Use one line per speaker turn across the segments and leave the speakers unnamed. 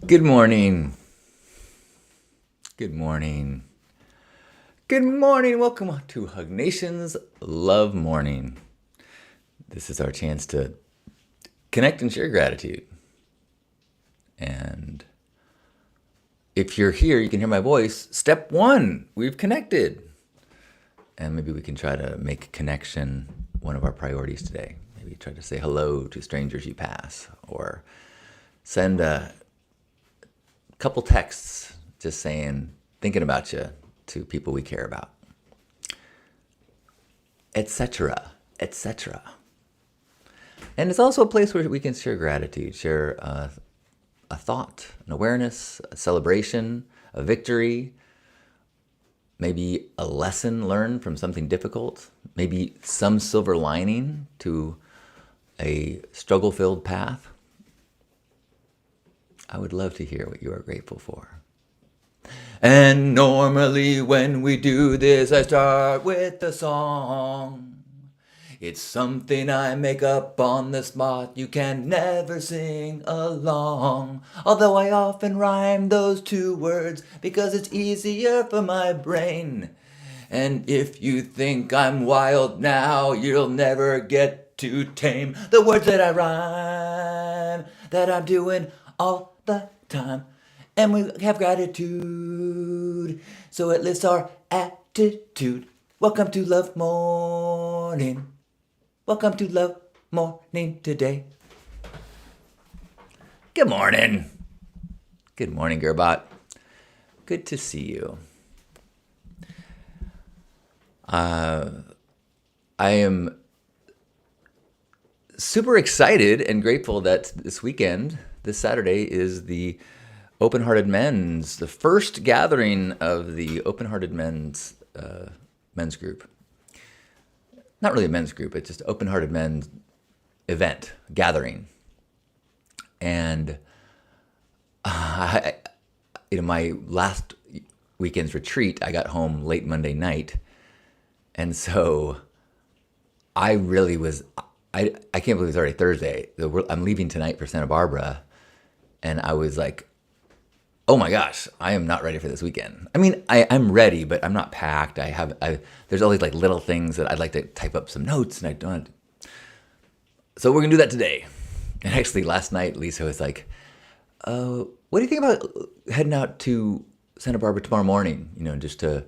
Good morning. Good morning. Good morning. Welcome to Hug Nation's Love Morning. This is our chance to connect and share gratitude. And if you're here, you can hear my voice. Step one, we've connected. And maybe we can try to make connection one of our priorities today. Maybe try to say hello to strangers you pass, or send a couple texts just saying, thinking about you to people we care about, etc., etc. And it's also a place where we can share gratitude, share a thought, an awareness, a celebration, a victory, maybe a lesson learned from something difficult, maybe some silver lining to a struggle-filled path. I would love to hear what you are grateful for. And normally when we do this, I start with a song. It's something I make up on the spot, you can never sing along. Although I often rhyme those two words because it's easier for my brain. And if you think I'm wild now, you'll never get to tame the words that I rhyme, that I'm doing all the time. And we have gratitude, so it lifts our attitude. Welcome to Love Morning. Welcome to Love Morning today. Good morning. Good morning, Gerbot. Good to see you. I am super excited and grateful that this weekend, this Saturday, is the Open-Hearted Men's, the first gathering of the Open-Hearted Men's men's group. Not really a men's group, it's just Open-Hearted Men's event, gathering. And my last weekend's retreat, I got home late Monday night. And so I really was, I can't believe it's already Thursday. I'm leaving tonight for Santa Barbara. And I was like, oh my gosh, I am not ready for this weekend. I mean, I'm ready, but I'm not packed. There's all these like little things that I'd like to type up some notes, and I don't. So we're gonna do that today. And actually, last night Lisa was like, "What do you think about heading out to Santa Barbara tomorrow morning? Just to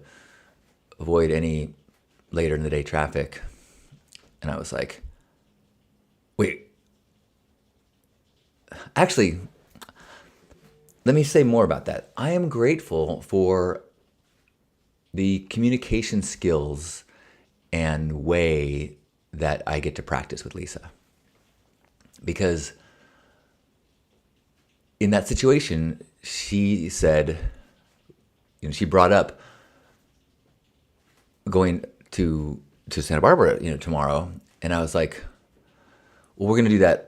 avoid any later in the day traffic." And I was like, "Wait, actually." Let me say more about that. I am grateful for the communication skills and way that I get to practice with Lisa. Because in that situation, she said, she brought up going to Santa Barbara, tomorrow. And I was like, well, we're going to do that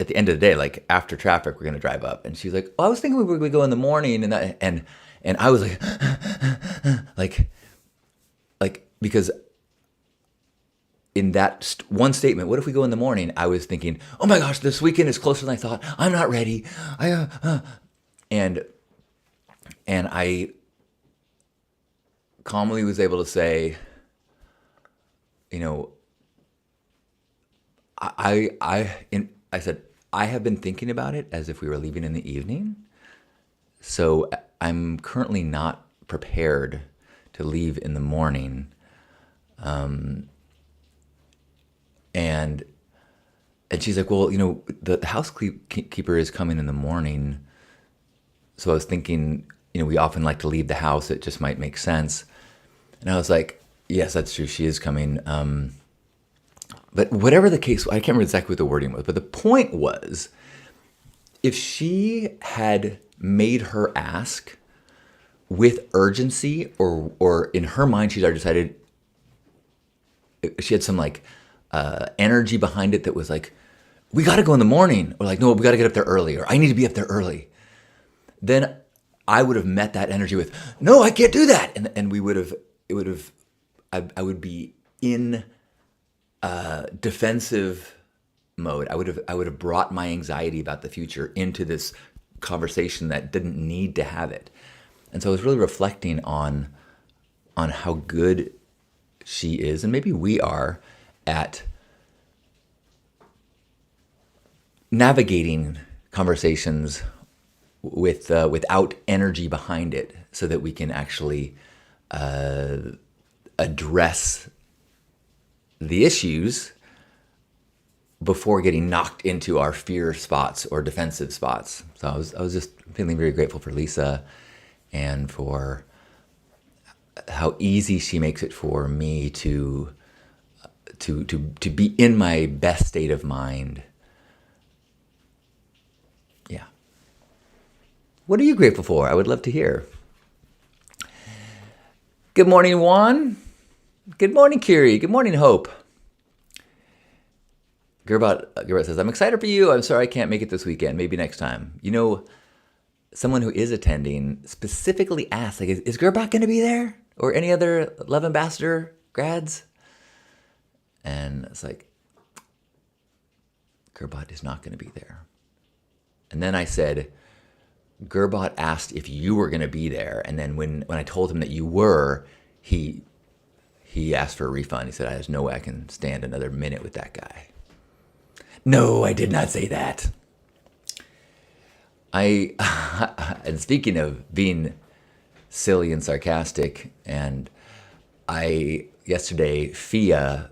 at the end of the day, like after traffic, we're gonna drive up. And she's like, "Oh, I was thinking we were gonna go in the morning," and I was like, because in that one statement, what if we go in the morning? I was thinking, oh my gosh, this weekend is closer than I thought. I'm not ready. And I calmly was able to say, I said, I have been thinking about it as if we were leaving in the evening. So I'm currently not prepared to leave in the morning. And she's like, well, the housekeeper is coming in the morning. So I was thinking, we often like to leave the house. It just might make sense. And I was like, yes, that's true. She is coming. But whatever the case, I can't remember exactly what the wording was, but the point was, if she had made her ask with urgency, or in her mind, she'd already decided, she had some like energy behind it that was like, we got to go in the morning, or like, no, we got to get up there early, or I need to be up there early, then I would have met that energy with, no, I can't do that. And I would be in defensive mode. I would have brought my anxiety about the future into this conversation that didn't need to have it. And so I was really reflecting on how good she is, and maybe we are, at navigating conversations without energy behind it, so that we can actually address the issues before getting knocked into our fear spots or defensive spots. So I was just feeling very grateful for Lisa, and for how easy she makes it for me to be in my best state of mind. Yeah. What are you grateful for? I would love to hear. Good morning, Juan. Good morning, Kiri. Good morning, Hope. Gerbot says, I'm excited for you. I'm sorry I can't make it this weekend. Maybe next time. You know, someone who is attending specifically asked, like, is Gerbot going to be there? Or any other Love Ambassador grads? And it's like, Gerbot is not going to be there. And then I said, Gerbot asked if you were going to be there. And then when I told him that you were, he asked for a refund. He said, there's no way I can stand another minute with that guy. No, I did not say that. And speaking of being silly and sarcastic, and yesterday, Fia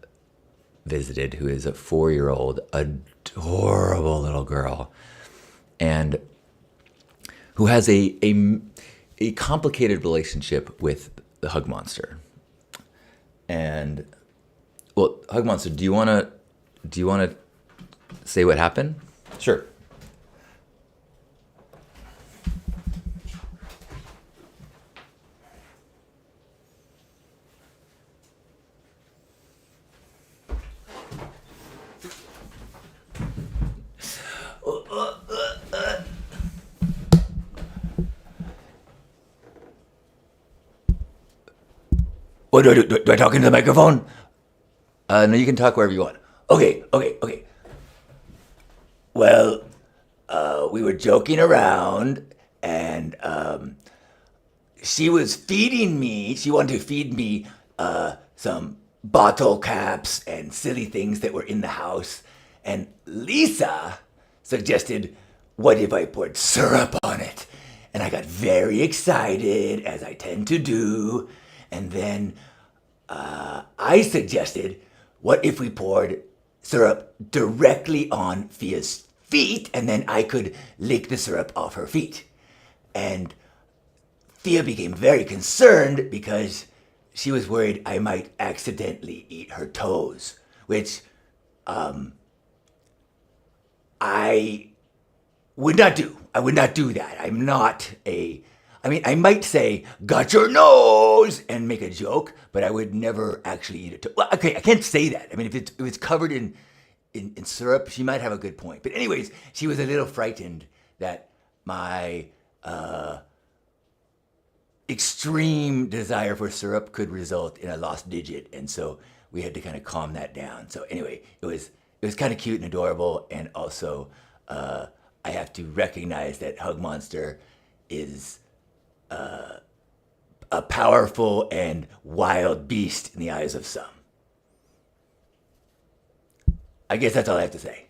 visited, who is a 4-year-old, adorable little girl, and who has a complicated relationship with the Hug Monster. And, well, Hug Monster, do you want to say what happened? Sure. What do I do? Do I talk into the microphone? No, you can talk wherever you want. Okay. Well, we were joking around, and she was feeding me. She wanted to feed me some bottle caps and silly things that were in the house. And Lisa suggested, what if I poured syrup on it? And I got very excited, as I tend to do. And then I suggested, what if we poured syrup directly on Fia's feet, and then I could lick the syrup off her feet? And Fia became very concerned because she was worried I might accidentally eat her toes, which I would not do. I would not do that. I'm not I might say, got your nose, and make a joke, but I would never actually eat it. Well, okay, I can't say that. I mean, if it's covered in syrup, she might have a good point. But anyways, she was a little frightened that my extreme desire for syrup could result in a lost digit, and so we had to kind of calm that down. So anyway, it was kind of cute and adorable, and also I have to recognize that Hug Monster is a powerful and wild beast in the eyes of some. I guess that's all I have to say.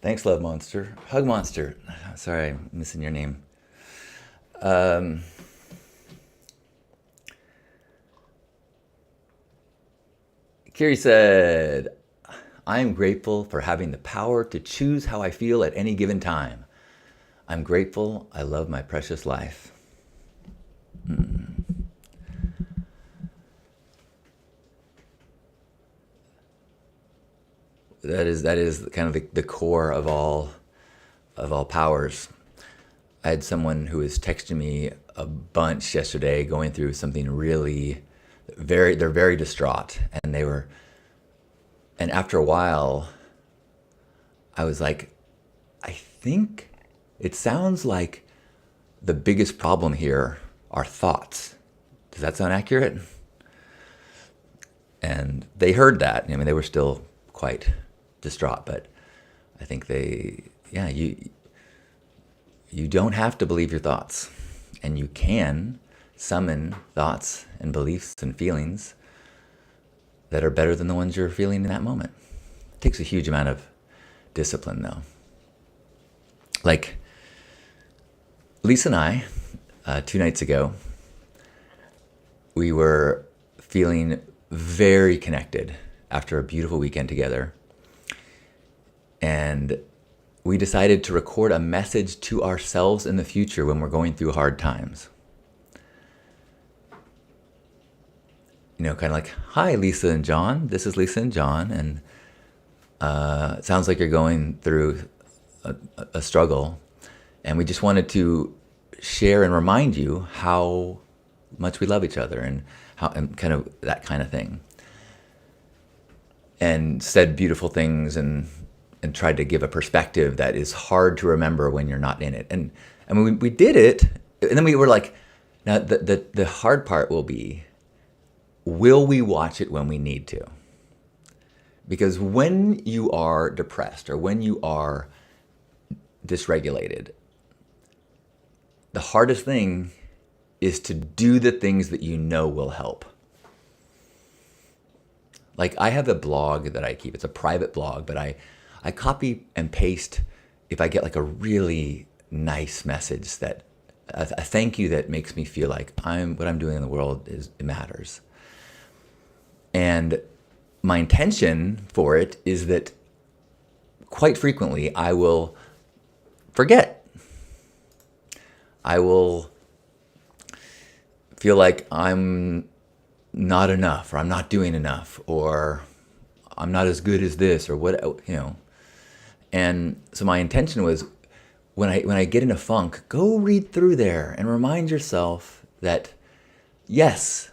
Thanks, Love Monster. Hug Monster. Sorry, I'm missing your name. Kiri said, I am grateful for having the power to choose how I feel at any given time. I'm grateful I love my precious life. That is kind of the core of all powers. I had someone who was texting me a bunch yesterday, going through something really they're very distraught, and after a while I was like, I think it sounds like the biggest problem here are thoughts. Does that sound accurate? And they heard that. I mean, they were still quite distraught, but I think you don't have to believe your thoughts, and you can summon thoughts and beliefs and feelings that are better than the ones you're feeling in that moment. It takes a huge amount of discipline, though. Like Lisa and I, 2 nights ago, we were feeling very connected after a beautiful weekend together. And we decided to record a message to ourselves in the future when we're going through hard times. Kind of like, hi, Lisa and John. This is Lisa and John. And it sounds like you're going through a struggle. And we just wanted to share and remind you how much we love each other and kind of that kind of thing. And said beautiful things and tried to give a perspective that is hard to remember when you're not in it. And we did it, and then we were like, now the hard part will we watch it when we need to? Because when you are depressed or when you are dysregulated, the hardest thing is to do the things that you know will help. Like I have a blog that I keep. It's a private blog, but I copy and paste if I get like a really nice message that a thank you that makes me feel like what I'm doing in the world it matters. And my intention for it is that quite frequently I will forget. I will feel like I'm not enough, or I'm not doing enough, or I'm not as good as this, or what, And so my intention was, when I get in a funk, go read through there and remind yourself that, yes,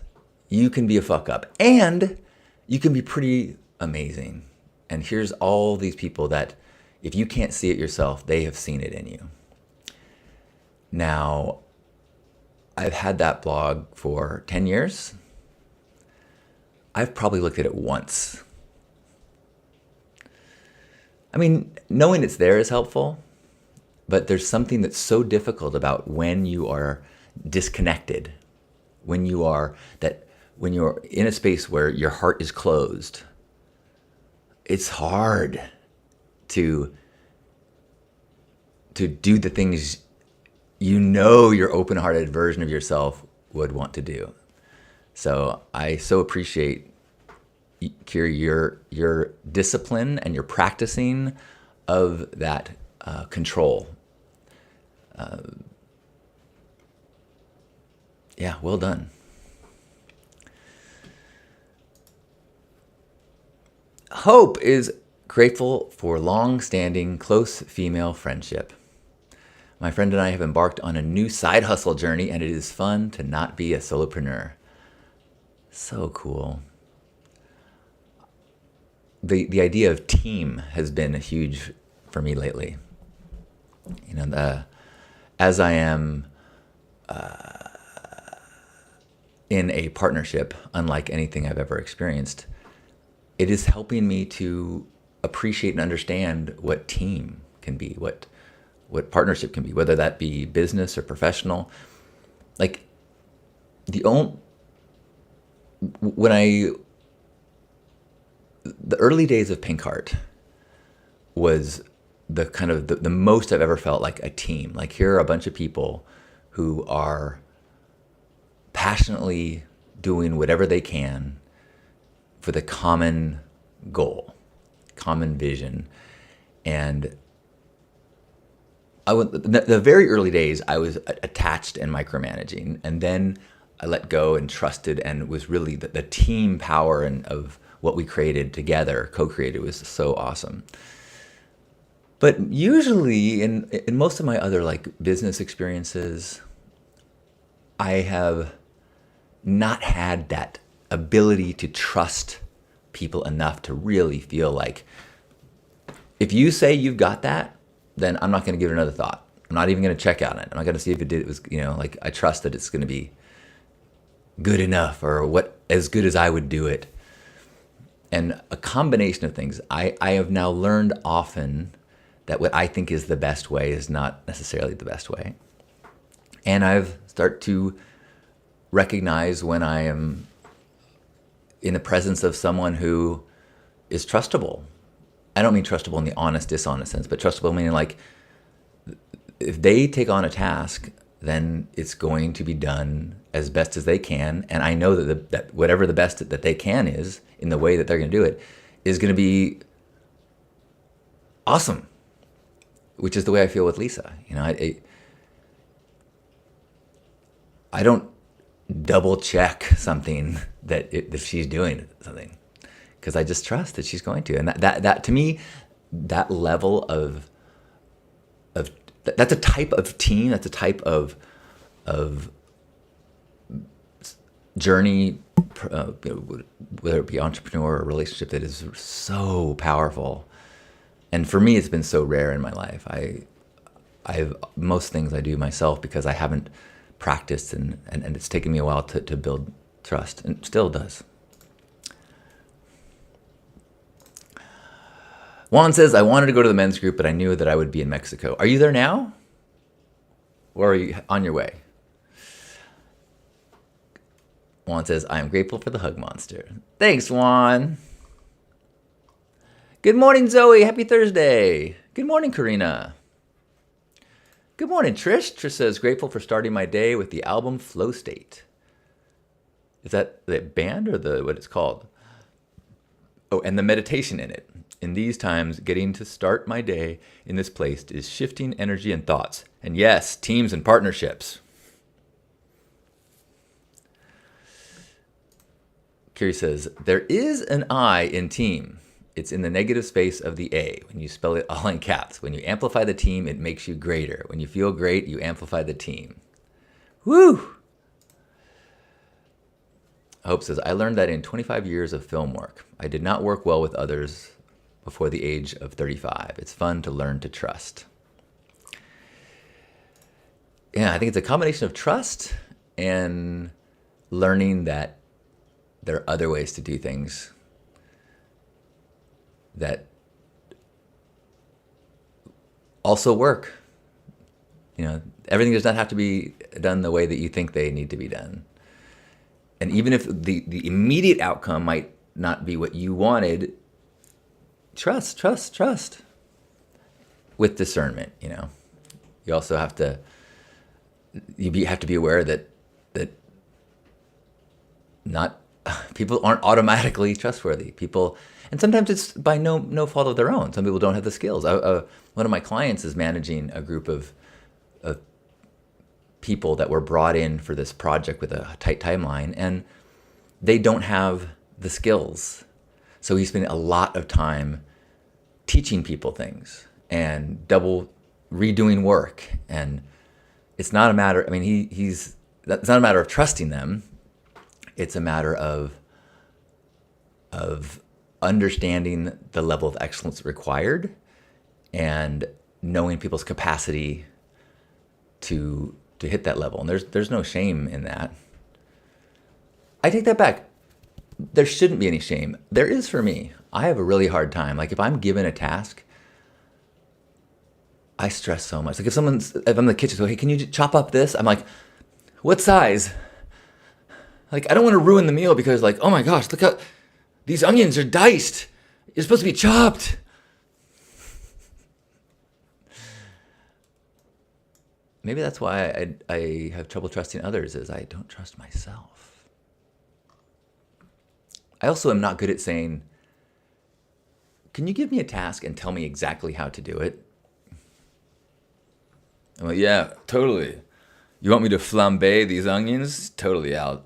you can be a fuck up, and you can be pretty amazing. And here's all these people that, if you can't see it yourself, they have seen it in you. Now, I've had that blog for 10 years. I've probably looked at it once. I mean, knowing it's there is helpful, but there's something that's so difficult about when you are disconnected, when you're in a space where your heart is closed. It's hard to do the things your open-hearted version of yourself would want to do. So I so appreciate, Kira, your discipline and your practicing of that control. Yeah, well done. Hope is grateful for long-standing close female friendship. My friend and I have embarked on a new side hustle journey, and it is fun to not be a solopreneur. So cool. The idea of team has been huge for me lately. As I am in a partnership unlike anything I've ever experienced, it is helping me to appreciate and understand what team can be, what partnership can be, whether that be business or professional. Like the early days of Pink Heart was the kind of the most I've ever felt like a team. Like, here are a bunch of people who are passionately doing whatever they can for the common goal, common vision. And the very early days, I was attached and micromanaging, and then I let go and trusted, and was really the team power of what we created together, co-created, was so awesome. But usually, in most of my other business experiences, I have not had that ability to trust people enough to really feel like, if you say you've got that, then I'm not going to give it another thought. I'm not even going to check on it. I'm not going to see if it was, I trust that it's going to be good enough or what as good as I would do it. And a combination of things. I have now learned often that what I think is the best way is not necessarily the best way. And I've started to recognize when I am in the presence of someone who is trustable. I don't mean trustable in the honest, dishonest sense, but trustable meaning like if they take on a task, then it's going to be done as best as they can. And I know that whatever the best that they can is in the way that they're going to do it is going to be awesome, which is the way I feel with Lisa. You know, I don't double check something that if she's doing something because I just trust that she's going to. And that to me, that level of that's a type of team. That's a type of journey, whether it be entrepreneur or relationship, that is so powerful. And for me, it's been so rare in my life. I've most things I do myself because I haven't practiced, and it's taken me a while to build trust, and it still does. Juan says, I wanted to go to the men's group, but I knew that I would be in Mexico. Are you there now? Or are you on your way? Juan says, I am grateful for the hug monster. Thanks, Juan. Good morning, Zoe. Happy Thursday. Good morning, Karina. Good morning, Trish. Trish says, grateful for starting my day with the album Flow State. Is that the band or what it's called? Oh, and the meditation in it. In these times, getting to start my day in this place is shifting energy and thoughts. And yes, teams and partnerships. Kiri says, there is an I in team. It's in the negative space of the A when you spell it all in caps. When you amplify the team, it makes you greater. When you feel great, you amplify the team. Woo! Hope says, I learned that in 25 years of film work. I did not work well with others before the age of 35. It's fun to learn to trust. Yeah, I think it's a combination of trust and learning that there are other ways to do things that also work. You know, everything does not have to be done the way that you think they need to be done. And even if the immediate outcome might not be what you wanted, trust with discernment. You know, you also have to be aware that not people aren't automatically trustworthy. People, and sometimes it's by no fault of their own. Some people don't have the skills. One of my clients is managing a group of people that were brought in for this project with a tight timeline, and they don't have the skills. So he spent a lot of time teaching people things and double redoing work. And it's not a matter, I mean, it's not a matter of trusting them. It's a matter of understanding the level of excellence required and knowing people's capacity to hit that level. And there's no shame in that. I take that back. There shouldn't be any shame. There is for me. I have a really hard time. Like if I'm given a task, I stress so much. Like if I'm in the kitchen, so hey, can you chop up this? I'm like, what size? Like I don't want to ruin the meal because like, oh my gosh, look how these onions are diced. You're supposed to be chopped. Maybe that's why I have trouble trusting others, is I don't trust myself. I also am not good at saying, can you give me a task and tell me exactly how to do it? I'm like, yeah, totally. You want me to flambe these onions? Totally. I'll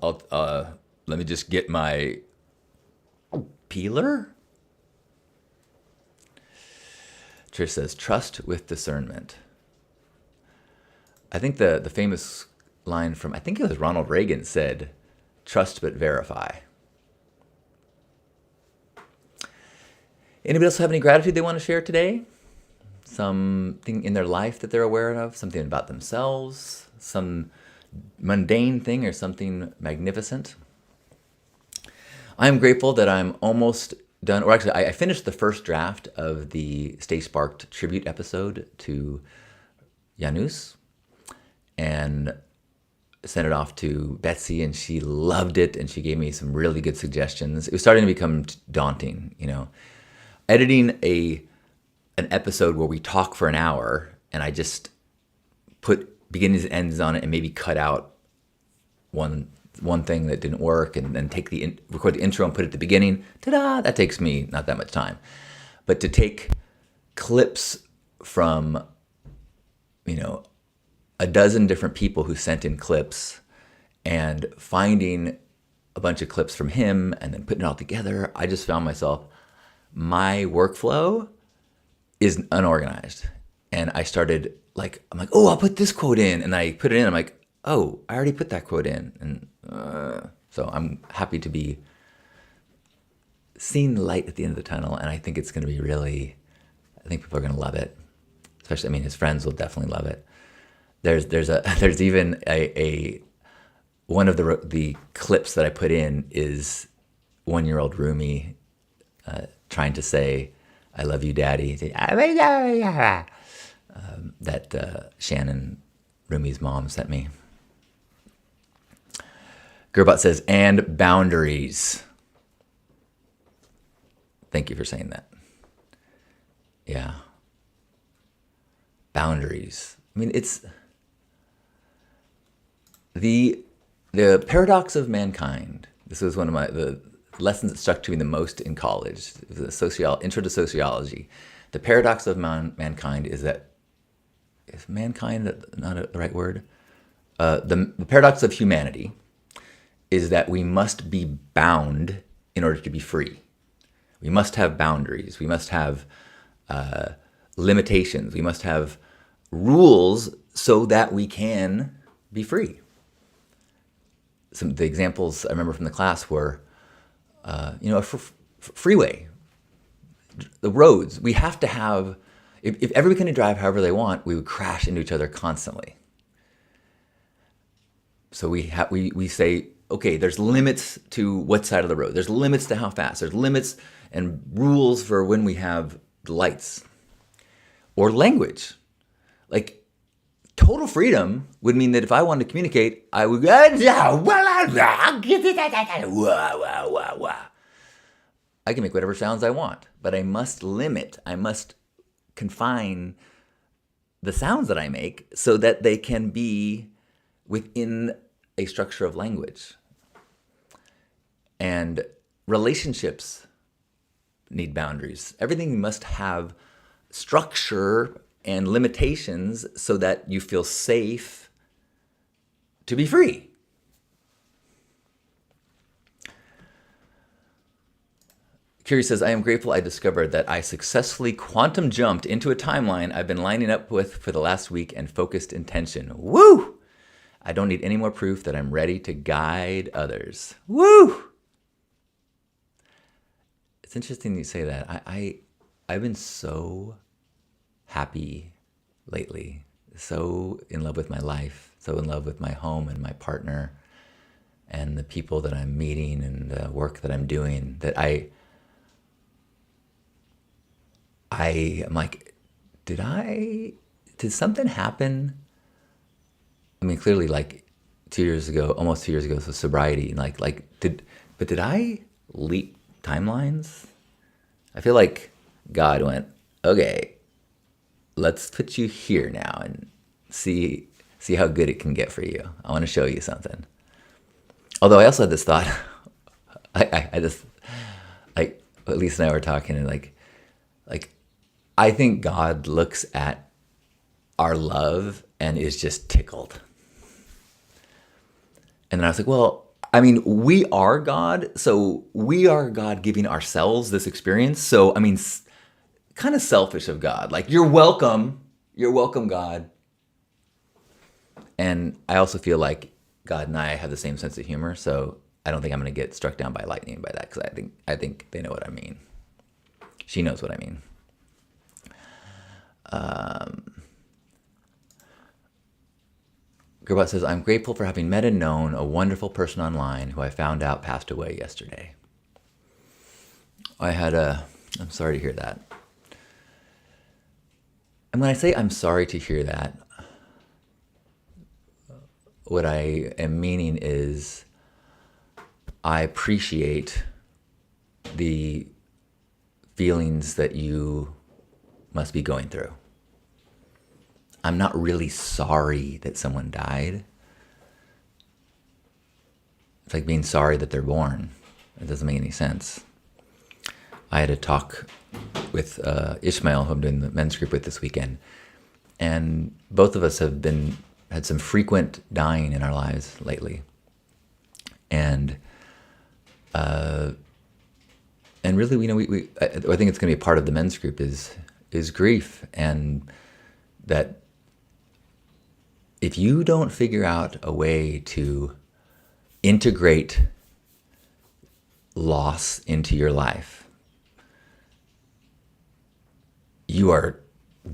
let me just get my peeler. Trish says, trust with discernment. I think the famous line from, I think it was Ronald Reagan said, trust but verify. Anybody else have any gratitude they want to share today? Something in their life that they're aware of, something about themselves, some mundane thing or something magnificent. I'm grateful that I'm almost done, or actually, I finished the first draft of the Stay Sparked tribute episode to Janus and sent it off to Betsy, and she loved it, and she gave me some really good suggestions. It was starting to become daunting, editing an episode where we talk for an hour, and I just put beginnings and ends on it, and maybe cut out one thing that didn't work, and then record the intro and put it at the beginning. Ta-da! That takes me not that much time. But to take clips from, a dozen different people who sent in clips and finding a bunch of clips from him and then putting it all together, I just found myself, my workflow is unorganized. And I started I'm like, oh, I'll put this quote in. And I put it in. I'm like, oh, I already put that quote in. And so I'm happy to be seeing light at the end of the tunnel. And I think it's going to be I think people are going to love it. Especially, his friends will definitely love it. There's even a one of the clips that I put in is 1-year-old Rumi trying to say, "I love you, Daddy." That Shannon, Rumi's mom, sent me. Gerbot says, and boundaries. Thank you for saying that. Yeah. Boundaries. It's the paradox of mankind. This was one of the lessons that stuck to me the most in college. It was intro to sociology. The paradox of mankind is that, is mankind not the right word? The paradox of humanity is that we must be bound in order to be free. We must have boundaries. We must have limitations. We must have rules so that we can be free. Some of the examples I remember from the class were, a freeway, the roads. We have to have, if everybody can drive however they want, we would crash into each other constantly. So we say, okay, there's limits to what side of the road. There's limits to how fast. There's limits and rules for when we have the lights. Or language. Total freedom would mean that if I wanted to communicate, I would go, I can make whatever sounds I want, but I must confine the sounds that I make so that they can be within a structure of language. And relationships need boundaries. Everything must have structure and limitations so that you feel safe to be free. Curie says, I am grateful I discovered that I successfully quantum jumped into a timeline I've been lining up with for the last week and focused intention. Woo! I don't need any more proof that I'm ready to guide others. Woo! It's interesting you say that. I've been so happy lately, so in love with my life, so in love with my home and my partner and the people that I'm meeting and the work that I'm doing, that I'm like, did something happen? Clearly, almost 2 years ago, so sobriety, did I leap timelines? I feel like God went, okay, let's put you here now and see how good it can get for you. I want to show you something. Although I also had this thought, Lisa and I were talking, and I think God looks at our love and is just tickled. And then I was like, well, we are God, so we are God giving ourselves this experience. So, kind of selfish of God. You're welcome, God. And I also feel like God and I have the same sense of humor, so I don't think I'm going to get struck down by lightning by that, because I think they know what I mean. She knows what I mean. Gerbot says, I'm grateful for having met and known a wonderful person online who I found out passed away yesterday. I'm sorry to hear that. And when I say I'm sorry to hear that, what I am meaning is I appreciate the feelings that you must be going through. I'm not really sorry that someone died. It's like being sorry that they're born. It doesn't make any sense. I had a talk with Ishmael, who I'm doing the men's group with this weekend, and both of us have had some frequent dying in our lives lately, and really, I think it's going to be a part of the men's group is grief, and that if you don't figure out a way to integrate loss into your life, you are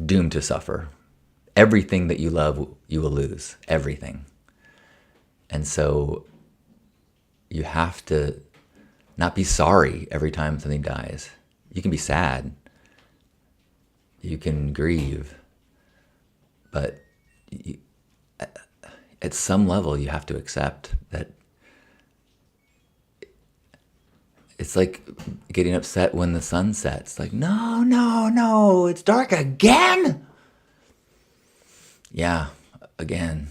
doomed to suffer. Everything that you love, you will lose. Everything. And so you have to not be sorry every time something dies. You can be sad. You can grieve. But at some level, you have to accept that it's like getting upset when the sun sets. Like, no, it's dark again? Yeah, again.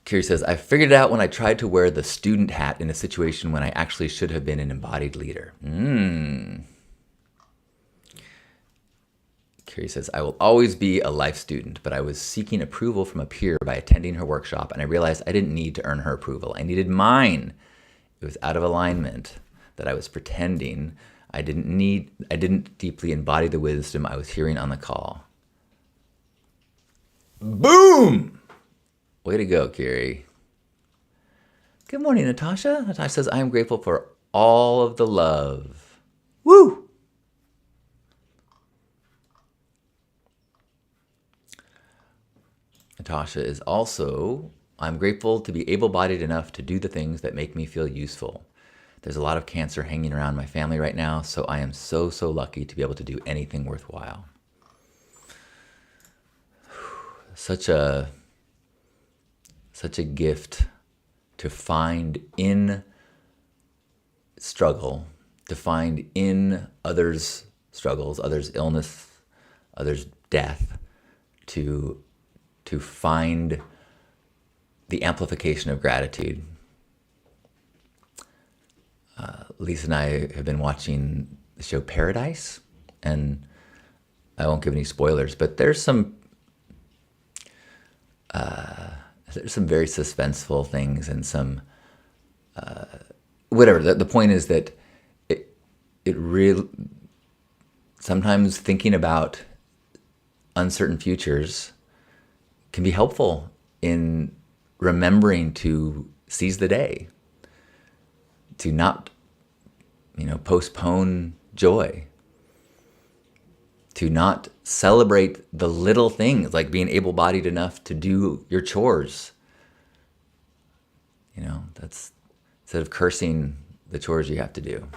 Kiri says, I figured it out when I tried to wear the student hat in a situation when I actually should have been an embodied leader. Kiri says, I will always be a life student, but I was seeking approval from a peer by attending her workshop, and I realized I didn't need to earn her approval. I needed mine. It was out of alignment that I was pretending. I didn't deeply embody the wisdom I was hearing on the call. Boom! Way to go, Kiri. Good morning, Natasha. Natasha says, I am grateful for all of the love. Woo! Natasha is also, I'm grateful to be able-bodied enough to do the things that make me feel useful. There's a lot of cancer hanging around my family right now, so I am so lucky to be able to do anything worthwhile. Such a gift to find in struggle, to find in others' struggles, others' illness, others' death, to find the amplification of gratitude. Lisa and I have been watching the show Paradise, and I won't give any spoilers, but there's some very suspenseful things and some whatever. The point is that it really, sometimes thinking about uncertain futures can be helpful in remembering to seize the day, to not, postpone joy, to not celebrate the little things, like being able-bodied enough to do your chores. That's instead of cursing the chores you have to do.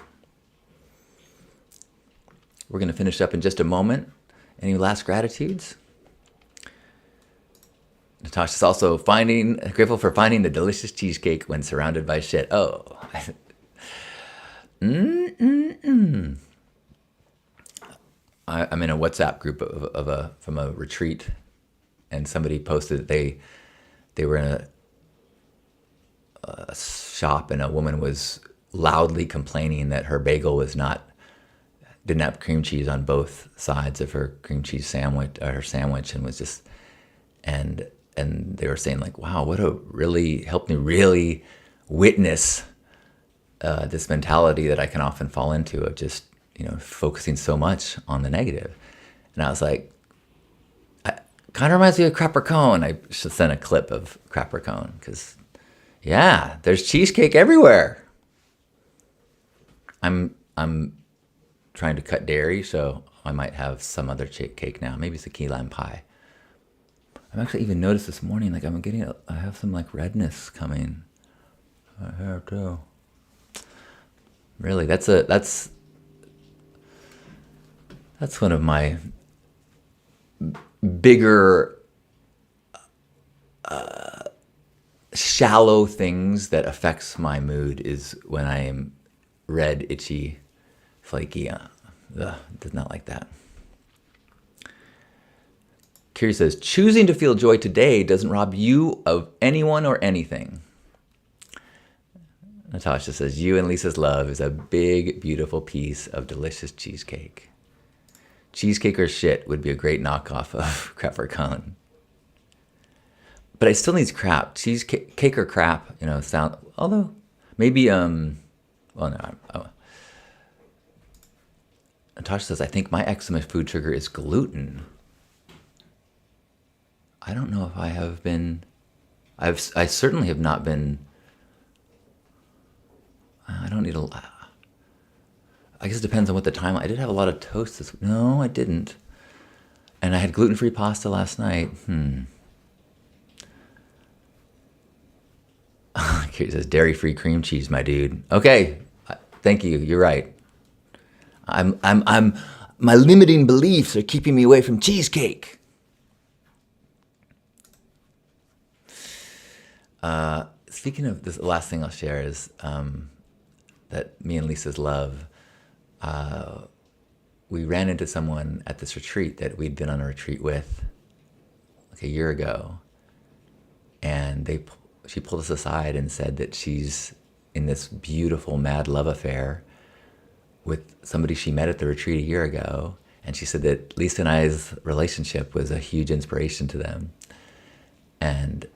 We're going to finish up in just a moment. Any last gratitudes? Natasha's also grateful for finding the delicious cheesecake when surrounded by shit. Oh. I'm in a WhatsApp group from a retreat, and somebody posted that they were in a shop, and a woman was loudly complaining that her bagel didn't have cream cheese on both sides of her cream cheese sandwich, her sandwich, and was just and they were saying like, wow, helped me really witness this mentality that I can often fall into of just focusing so much on the negative. And I was like, kind of reminds me of Crapper Cone. I should send a clip of Crapper Cone because, yeah, there's cheesecake everywhere. I'm trying to cut dairy, so I might have some other cake now. Maybe it's a key lime pie. I've actually even noticed this morning, like I have some like redness coming. My hair too. Really, that's one of my bigger shallow things that affects my mood is when I am red, itchy, flaky. Does not like that. Kiri says, choosing to feel joy today doesn't rob you of anyone or anything. Natasha says, you and Lisa's love is a big, beautiful piece of delicious cheesecake. Cheesecake or shit would be a great knockoff of crap or cone. But I still need crap. Cheesecake or crap, sound, although maybe, Natasha says, I think my eczema food trigger is gluten. I don't know if I have been, I certainly have not been, I don't need I guess it depends on what the time, I did have a lot of toast no, I didn't. And I had gluten-free pasta last night. Kate says, dairy-free cream cheese, my dude. Okay, thank you, you're right. My limiting beliefs are keeping me away from cheesecake. Speaking of this, the last thing I'll share is that me and Lisa's love, we ran into someone at this retreat that we'd been on a retreat with like a year ago. And she pulled us aside and said that she's in this beautiful mad love affair with somebody she met at the retreat a year ago. And she said that Lisa and I's relationship was a huge inspiration to them. And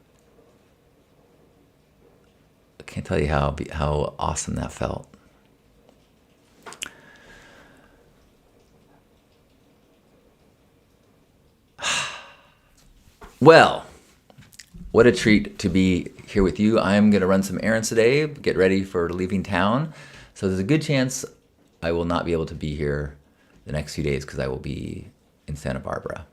I can't tell you how awesome that felt. Well, what a treat to be here with you. I'm going to run some errands today, get ready for leaving town. So there's a good chance I will not be able to be here the next few days because I will be in Santa Barbara.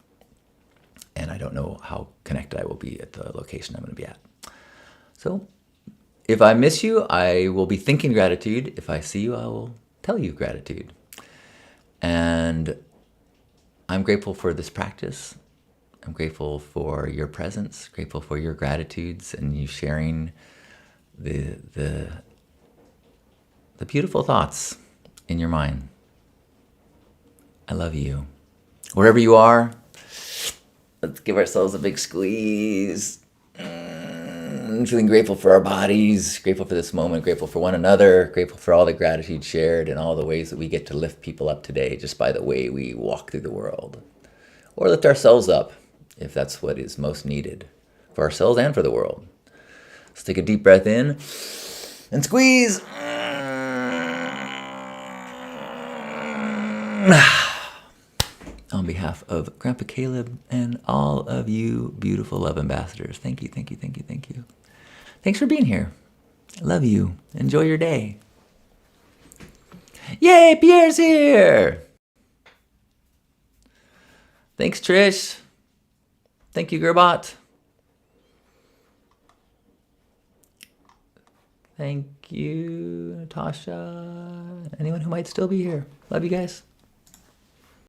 And I don't know how connected I will be at the location I'm going to be at. So if I miss you, I will be thinking gratitude. If I see you, I will tell you gratitude. And I'm grateful for this practice. I'm grateful for your presence, grateful for your gratitudes and you sharing the beautiful thoughts in your mind. I love you. Wherever you are, let's give ourselves a big squeeze. Feeling grateful for our bodies, grateful for this moment, grateful for one another, grateful for all the gratitude shared and all the ways that we get to lift people up today just by the way we walk through the world. Or lift ourselves up if that's what is most needed for ourselves and for the world. Let's take a deep breath in and squeeze. On behalf of Grandpa Caleb and all of you beautiful love ambassadors, thank you, thank you, thank you, thank you. Thanks for being here. I love you. Enjoy your day. Yay, Pierre's here. Thanks, Trish. Thank you, Gerbot. Thank you, Natasha. Anyone who might still be here. Love you guys.